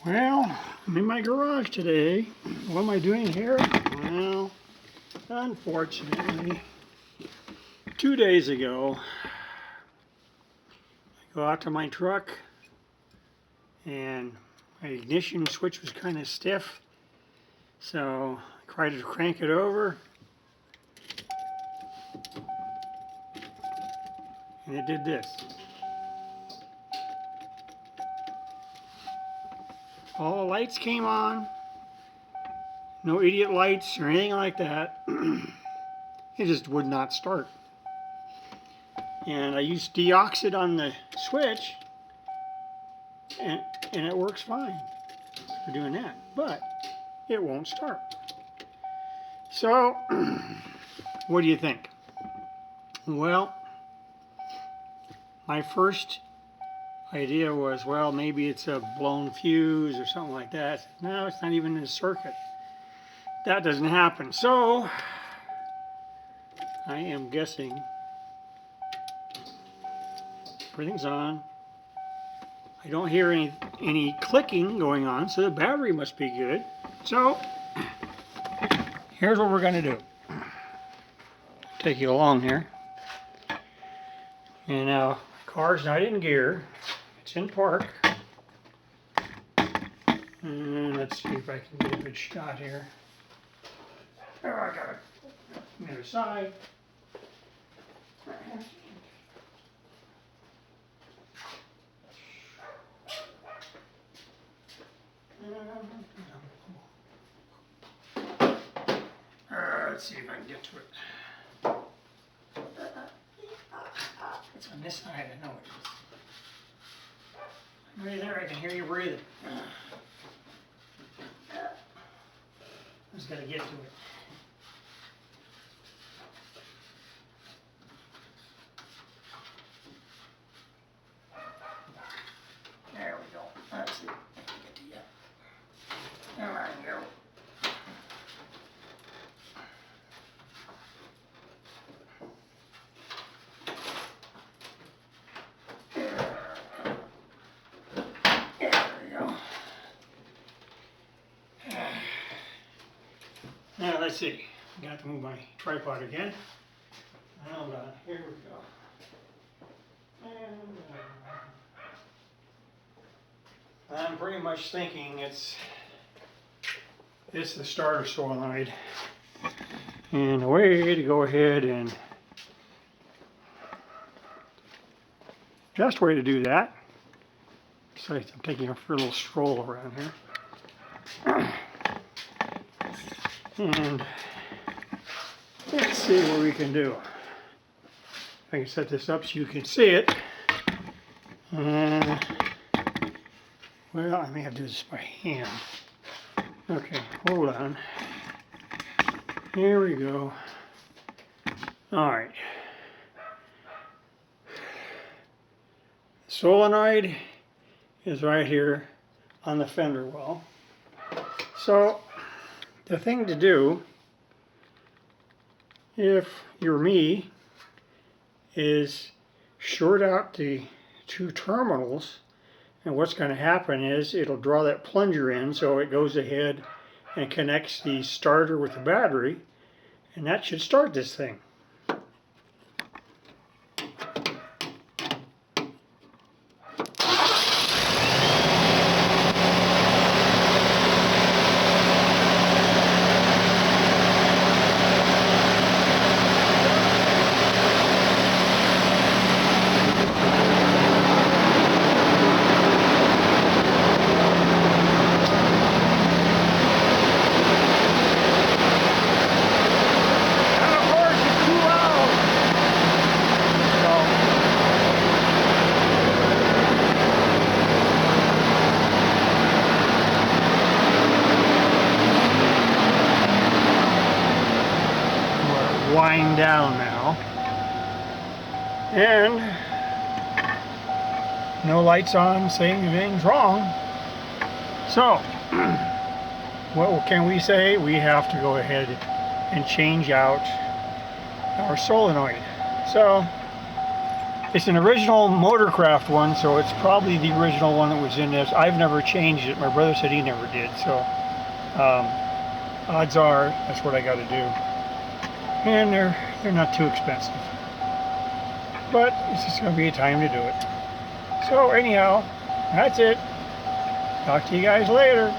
Well, I'm in my garage today. What am I doing here? Well, unfortunately, 2 days ago, I go out to my truck and my ignition switch was kind of stiff. So I tried to crank it over and it did this. All the lights came on, no idiot lights or anything like that. It just would not start. And I used deoxit on the switch and it works fine for doing that, but it won't start. So, what do you think? Well, my first idea was, well, maybe it's a blown fuse or something like that. No, it's not even in the circuit. That doesn't happen. So, I am guessing everything's on. I don't hear any clicking going on, so the battery must be good. So, here's what we're going to do. Take you along here. And now, car's not in gear. It's in park. And let's see if I can get a good shot here. Oh, I got it. On the other side. Let's see if I can get to it. It's on this side, I know it is. Right there, I can hear you breathing. Just gotta get to it. There we go. Let's see if I can get to you. There we go. Now let's see. I got to move my tripod again. Hold on. Here we go. And I'm pretty much thinking it's the starter solenoid. And the way to go ahead and best way to do that. So I'm taking a little stroll around here. And let's see what we can do. I can set this up so you can see it. And, well, I may have to do this by hand. Okay, hold on. Here we go. Alright. Solenoid is right here on the fender well. So, the thing to do, if you're me, is short out the two terminals, and what's going to happen is it'll draw that plunger in so it goes ahead and connects the starter with the battery, and that should start this thing. Wind down now, and no lights on saying anything's wrong. So what can we say? We have to go ahead and change out our solenoid. So It's an original Motorcraft one, so it's probably the original one that was in this. I've never changed it. My brother said he never did, so odds are that's what I got to do. And they're not too expensive, but it's just going to be a time to do it. So anyhow, that's it. Talk to you guys later.